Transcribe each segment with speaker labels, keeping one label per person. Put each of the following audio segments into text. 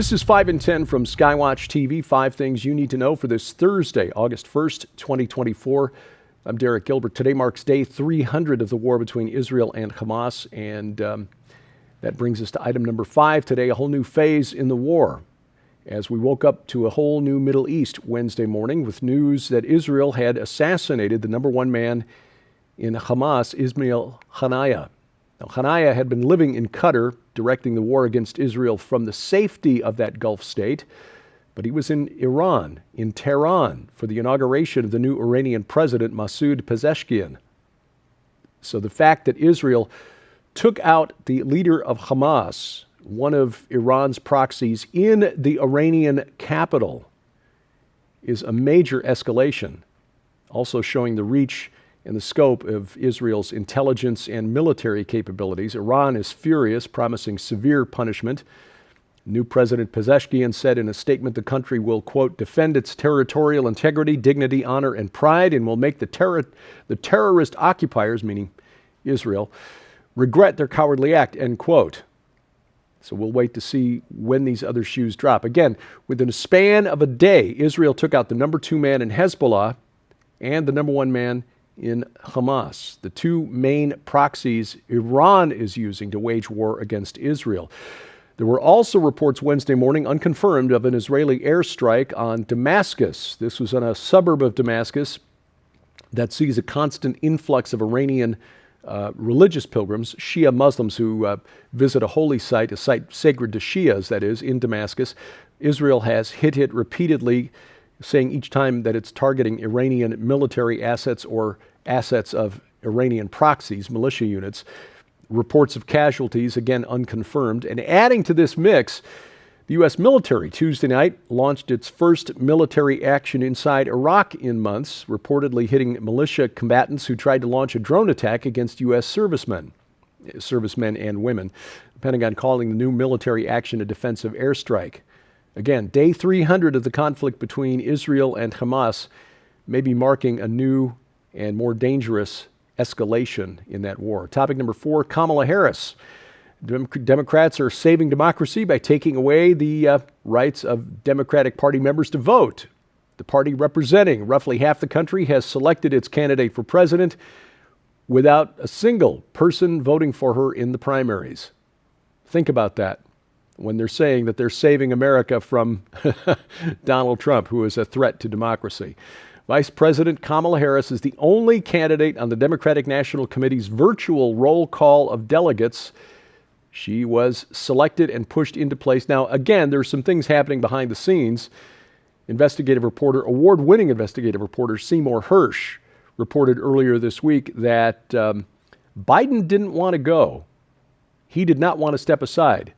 Speaker 1: This is 5 and 10 from Skywatch TV. 5 things you need to know for this Thursday, August 1st, 2024. I'm Derek Gilbert. Today marks day 300 of the war between Israel and Hamas, and that brings us to item number 5 today, a whole new phase in the war. As we woke up to a whole new Middle East Wednesday morning with news that Israel had assassinated the number one man in Hamas, Ismail Haniyeh. Now, Haniyeh had been living in Qatar, directing the war against Israel from the safety of that Gulf state, but he was in Iran, in Tehran, for the inauguration of the new Iranian president, Pezeshkian. So the fact that Israel took out the leader of Hamas, one of Iran's proxies, in the Iranian capital, is a major escalation, also showing the reach and the scope of Israel's intelligence and military capabilities. Iran is furious, promising severe punishment. New President Pezeshkian said in a statement the country will, quote, defend its territorial integrity, dignity, honor, and pride, and will make the terrorist occupiers, meaning Israel, regret their cowardly act, end quote. So we'll wait to see when these other shoes drop. Again, within a span of a day, Israel took out the number 2 man in Hezbollah and the number 1 man in Hamas, the 2 main proxies Iran is using to wage war against Israel. There were also reports Wednesday morning, unconfirmed, of an Israeli airstrike on Damascus. This was on a suburb of Damascus that sees a constant influx of Iranian religious pilgrims, Shia Muslims who visit a holy site, a site sacred to Shias, that is, in Damascus. Israel has hit it repeatedly, saying each time that it's targeting Iranian military assets or assets of Iranian proxies, militia units. Reports of casualties, again unconfirmed. And adding to this mix, the U.S. military Tuesday night launched its first military action inside Iraq in months, reportedly hitting militia combatants who tried to launch a drone attack against U.S. servicemen and women. The Pentagon calling the new military action a defensive airstrike. Again, day 300 of the conflict between Israel and Hamas may be marking a new and more dangerous escalation in that war. Topic number 4, Kamala Harris. Democrats are saving democracy by taking away the rights of Democratic Party members to vote. The party representing roughly half the country has selected its candidate for president without a single person voting for her in the primaries. Think about that when they're saying that they're saving America from Donald Trump, who is a threat to democracy. Vice President Kamala Harris is the only candidate on the Democratic National Committee's virtual roll call of delegates. She was selected and pushed into place. Now, again, there's some things happening behind the scenes. Award-winning investigative reporter Seymour Hersh reported earlier this week that Biden didn't want to go. He did not want to step aside.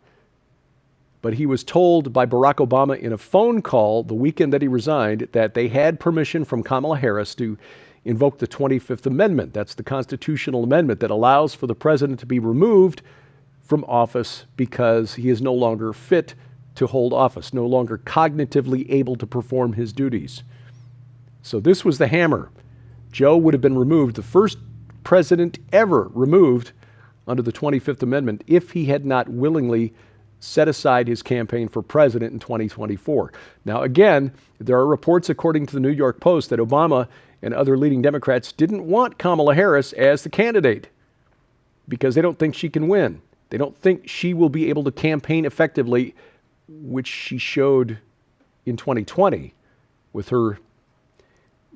Speaker 1: But he was told by Barack Obama in a phone call the weekend that he resigned that they had permission from Kamala Harris to invoke the 25th Amendment. That's the constitutional amendment that allows for the president to be removed from office because he is no longer fit to hold office, no longer cognitively able to perform his duties. So this was the hammer. Joe would have been removed, the first president ever removed under the 25th Amendment, if he had not willingly set aside his campaign for president in 2024. Now, again, there are reports, according to the New York Post, that Obama and other leading Democrats didn't want Kamala Harris as the candidate because they don't think she can win. They don't think she will be able to campaign effectively, which she showed in 2020 with her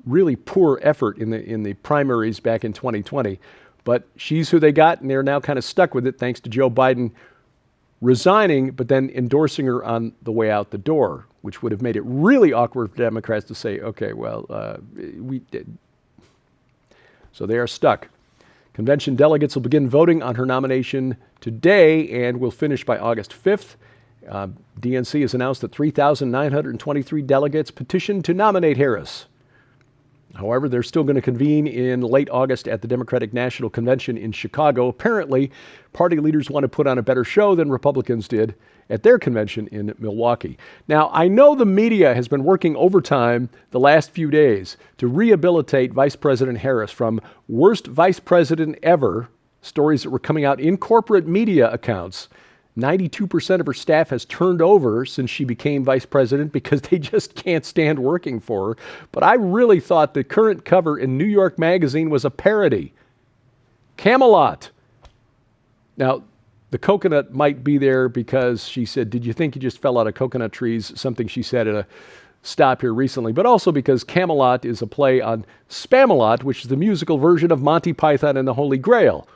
Speaker 1: really poor effort in the primaries back in 2020. But she's who they got, and they're now kind of stuck with it thanks to Joe Biden resigning, but then endorsing her on the way out the door, which would have made it really awkward for Democrats to say, okay, well, we did. So they are stuck. Convention delegates will begin voting on her nomination today and will finish by August 5th. DNC has announced that 3,923 delegates petitioned to nominate Harris. However, they're still going to convene in late August at the Democratic National Convention in Chicago. Apparently, party leaders want to put on a better show than Republicans did at their convention in Milwaukee. Now, I know the media has been working overtime the last few days to rehabilitate Vice President Harris from worst vice president ever, stories that were coming out in corporate media accounts, 92% of her staff has turned over since she became vice president because they just can't stand working for her. But I really thought the current cover in New York Magazine was a parody. Camelot. Now, the coconut might be there because she said, "Did you think you just fell out of coconut trees?" Something she said at a stop here recently, but also because Camelot is a play on Spamalot, which is the musical version of Monty Python and the Holy Grail.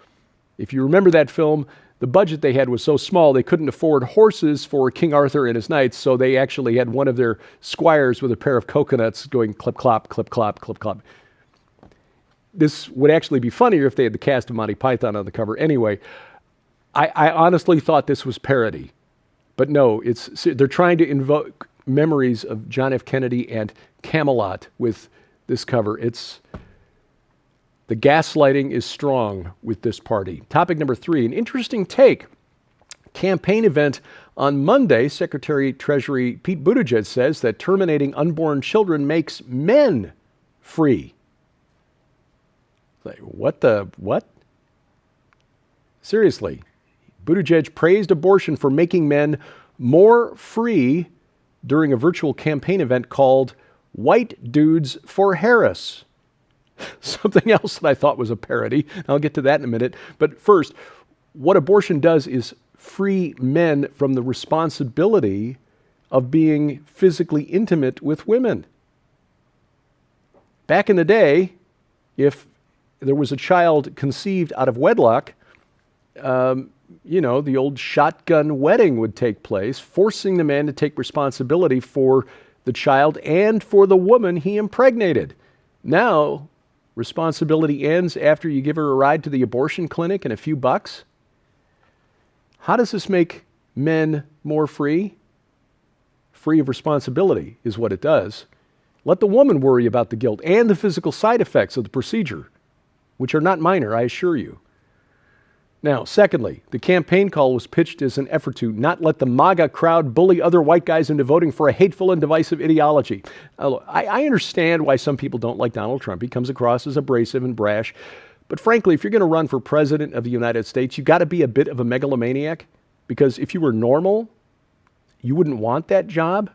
Speaker 1: If you remember that film, the budget they had was so small they couldn't afford horses for King Arthur and his knights, so they actually had one of their squires with a pair of coconuts going clip-clop, clip-clop, clip-clop. This would actually be funnier if they had the cast of Monty Python on the cover. Anyway, I honestly thought this was parody. But no, they're trying to invoke memories of John F. Kennedy and Camelot with this cover. The gaslighting is strong with this party. Topic number 3, an interesting take. Campaign event on Monday, Secretary Treasury Pete Buttigieg says that terminating unborn children makes men free. Like, what? Seriously. Buttigieg praised abortion for making men more free during a virtual campaign event called White Dudes for Harris. Something else that I thought was a parody. I'll get to that in a minute. But first, what abortion does is free men from the responsibility of being physically intimate with women. Back in the day, if there was a child conceived out of wedlock, the old shotgun wedding would take place, forcing the man to take responsibility for the child and for the woman he impregnated. Now, responsibility ends after you give her a ride to the abortion clinic and a few bucks. How does this make men more free? Free of responsibility is what it does. Let the woman worry about the guilt and the physical side effects of the procedure, which are not minor, I assure you. Now, secondly, the campaign call was pitched as an effort to not let the MAGA crowd bully other white guys into voting for a hateful and divisive ideology. I understand why some people don't like Donald Trump. He comes across as abrasive and brash. But frankly, if you're going to run for president of the United States, you've got to be a bit of a megalomaniac, because if you were normal, you wouldn't want that job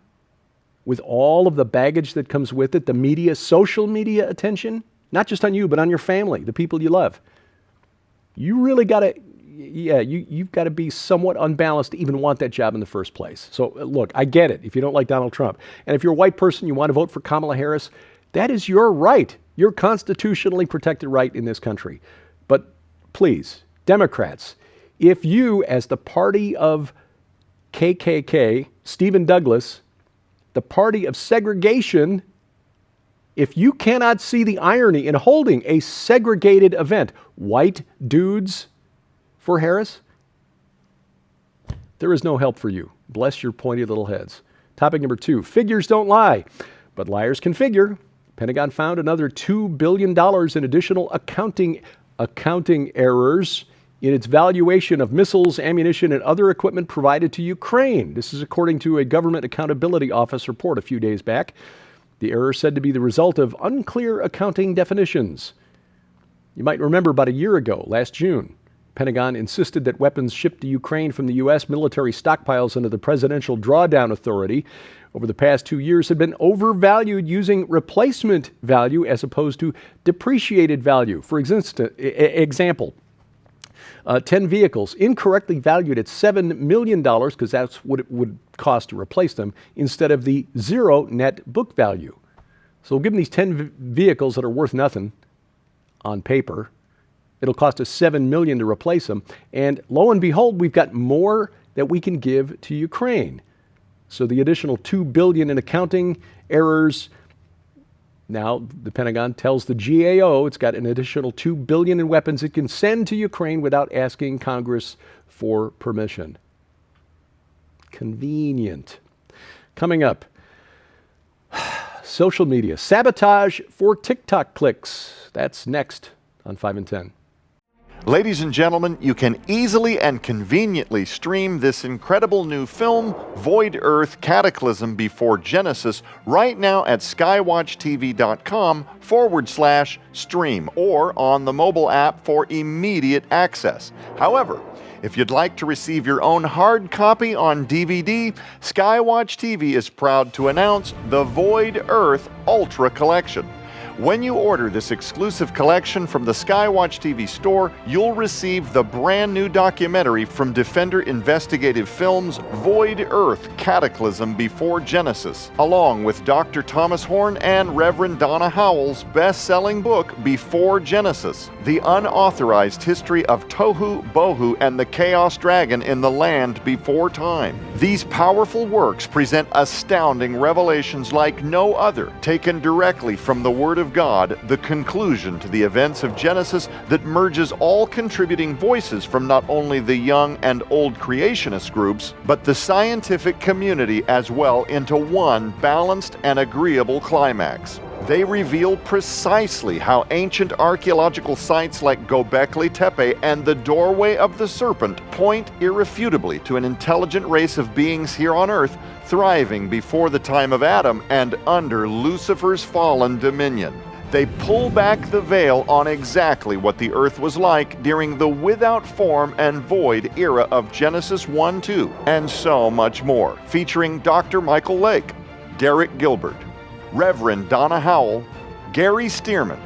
Speaker 1: with all of the baggage that comes with it, the media, social media attention, not just on you, but on your family, the people you love. You really got to, you've got to be somewhat unbalanced to even want that job in the first place. So look, I get it if you don't like Donald Trump. And if you're a white person, you want to vote for Kamala Harris, that is your right, your constitutionally protected right in this country. But please, Democrats, if you, as the party of KKK, Stephen Douglas, the party of segregation, if you cannot see the irony in holding a segregated event, White Dudes for Harris, there is no help for you. Bless your pointy little heads. Topic number 2, figures don't lie, but liars can figure. Pentagon found another $2 billion in additional accounting errors in its valuation of missiles, ammunition, and other equipment provided to Ukraine. This is according to a Government Accountability Office report a few days back. The error said to be the result of unclear accounting definitions. You might remember about a year ago, last June, Pentagon insisted that weapons shipped to Ukraine from the U.S. military stockpiles under the Presidential Drawdown Authority over the past 2 years had been overvalued using replacement value as opposed to depreciated value. For example, 10 vehicles incorrectly valued at $7 million, because that's what it would cost to replace them, instead of the 0 net book value. So we'll give them these 10 vehicles that are worth nothing on paper. It'll cost us $7 million to replace them. And lo and behold, we've got more that we can give to Ukraine. So the additional $2 billion in accounting errors. Now, the Pentagon tells the GAO it's got an additional $2 billion in weapons it can send to Ukraine without asking Congress for permission. Convenient. Coming up, social media. Sabotage for TikTok clicks. That's next on 5 and 10.
Speaker 2: Ladies and gentlemen, you can easily and conveniently stream this incredible new film, Void Earth Cataclysm Before Genesis, right now at skywatchtv.com/stream or on the mobile app for immediate access. However, if you'd like to receive your own hard copy on DVD, Skywatch TV is proud to announce the Void Earth Ultra Collection. When you order this exclusive collection from the Skywatch TV store, you'll receive the brand new documentary from Defender Investigative Films, Void Earth Cataclysm Before Genesis, along with Dr. Thomas Horn and Reverend Donna Howell's best-selling book, Before Genesis, The Unauthorized History of Tohu, Bohu, and the Chaos Dragon in the Land Before Time. These powerful works present astounding revelations like no other, taken directly from the Word of God, the conclusion to the events of Genesis that merges all contributing voices from not only the young and old creationist groups, but the scientific community as well into one balanced and agreeable climax. They reveal precisely how ancient archaeological sites like Göbekli Tepe and the Doorway of the Serpent point irrefutably to an intelligent race of beings here on Earth thriving before the time of Adam and under Lucifer's fallen dominion. They pull back the veil on exactly what the Earth was like during the without form and void era of Genesis 1-2, and so much more, featuring Dr. Michael Lake, Derek Gilbert, Reverend Donna Howell, Gary Stearman,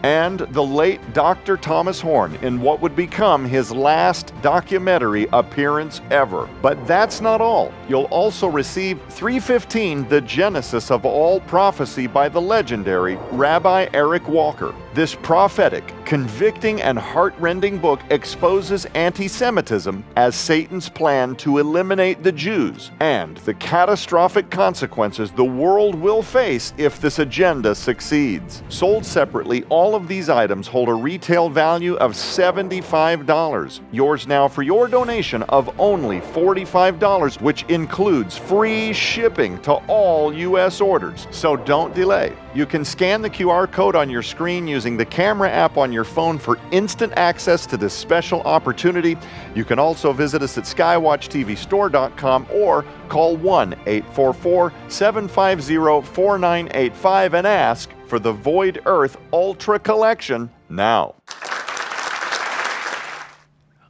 Speaker 2: and the late Dr. Thomas Horn in what would become his last documentary appearance ever. But that's not all. You'll also receive 315, The Genesis of All Prophecy by the legendary Rabbi Eric Walker. This prophetic, convicting, and heart-rending book exposes anti-Semitism as Satan's plan to eliminate the Jews and the catastrophic consequences the world will face if this agenda succeeds. Sold separately, all of these items hold a retail value of $75. Yours now for your donation of only $45, which includes free shipping to all U.S. orders. So don't delay. You can scan the QR code on your screen using the camera app on your phone for instant access to this special opportunity. You can also visit us at skywatchtvstore.com or call 1-844-750-4985 and ask for the Void Earth Ultra Collection now.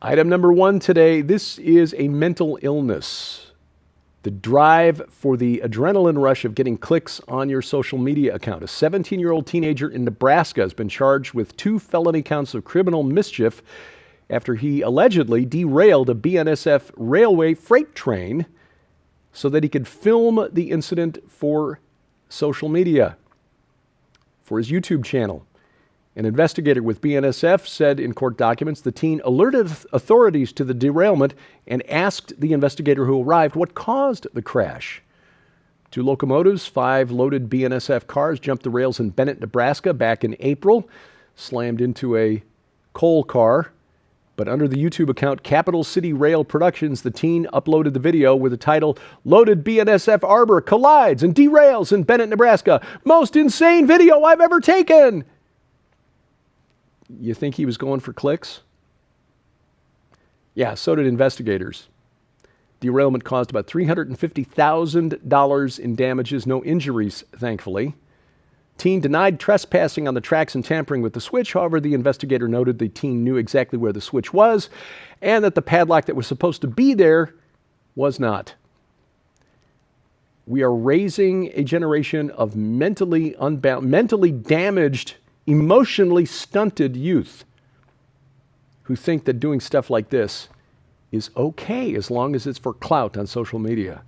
Speaker 1: Item number one today, this is a mental illness. The drive for the adrenaline rush of getting clicks on your social media account. A 17-year-old teenager in Nebraska has been charged with 2 felony counts of criminal mischief after he allegedly derailed a BNSF railway freight train so that he could film the incident for social media, for his YouTube channel. An investigator with BNSF said in court documents the teen alerted authorities to the derailment and asked the investigator who arrived what caused the crash. 2 locomotives, 5 loaded BNSF cars jumped the rails in Bennett, Nebraska back in April, slammed into a coal car. But under the YouTube account Capital City Rail Productions, the teen uploaded the video with the title, "Loaded BNSF Arbor Collides and Derails in Bennett, Nebraska. Most insane video I've ever taken." You think he was going for clicks? Yeah, so did investigators. Derailment caused about $350,000 in damages, no injuries, thankfully. Teen denied trespassing on the tracks and tampering with the switch. However, the investigator noted the teen knew exactly where the switch was and that the padlock that was supposed to be there was not. We are raising a generation of mentally unbound, mentally damaged, emotionally stunted youth who think that doing stuff like this is okay as long as it's for clout on social media.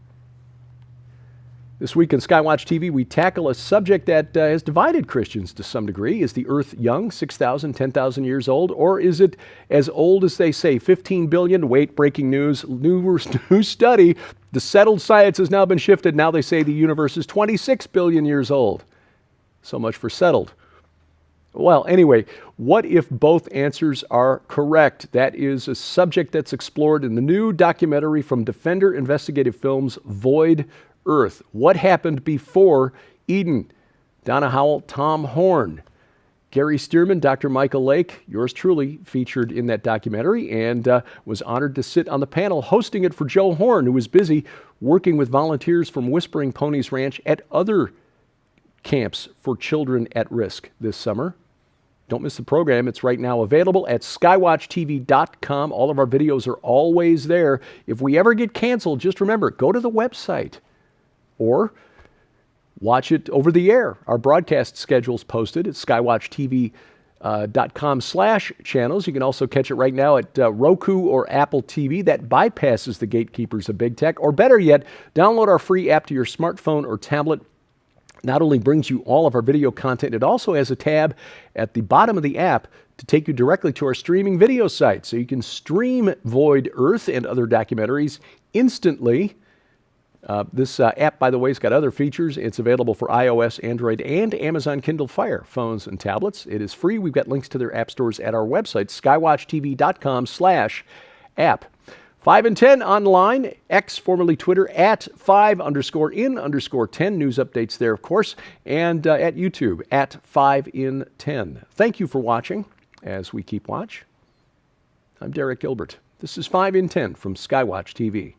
Speaker 1: This week on Skywatch TV, we tackle a subject that has divided Christians to some degree. Is the earth young, 6,000, 10,000 years old, or is it as old as they say, 15 billion? Wait, breaking news, new study. The settled science has now been shifted. Now they say the universe is 26 billion years old. So much for settled. Well, anyway, what if both answers are correct? That is a subject that's explored in the new documentary from Defender Investigative Films, Void Earth. What happened before Eden? Donna Howell, Tom Horn. Gary Stearman, Dr. Michael Lake, yours truly, featured in that documentary and was honored to sit on the panel hosting it for Joe Horn, who was busy working with volunteers from Whispering Ponies Ranch at other camps for children at risk this summer. Don't miss the program. It's right now available at skywatchtv.com. All of our videos are always there. If we ever get canceled, just remember, go to the website or watch it over the air. Our broadcast schedule's posted at skywatchtv.com/channels. You can also catch it right now at Roku or Apple TV. That bypasses the gatekeepers of big tech. Or better yet, download our free app to your smartphone or tablet. Not only brings you all of our video content, it also has a tab at the bottom of the app to take you directly to our streaming video site. So you can stream Void Earth and other documentaries instantly. This app, by the way, has got other features. It's available for iOS, Android, and Amazon Kindle Fire phones and tablets. It is free. We've got links to their app stores at our website, skywatchtv.com/app. 5 and 10 online, X, formerly Twitter, at 5_in_10. News updates there, of course, and at YouTube, at 5in10. Thank you for watching as we keep watch. I'm Derek Gilbert. This is 5 in 10 from Skywatch TV.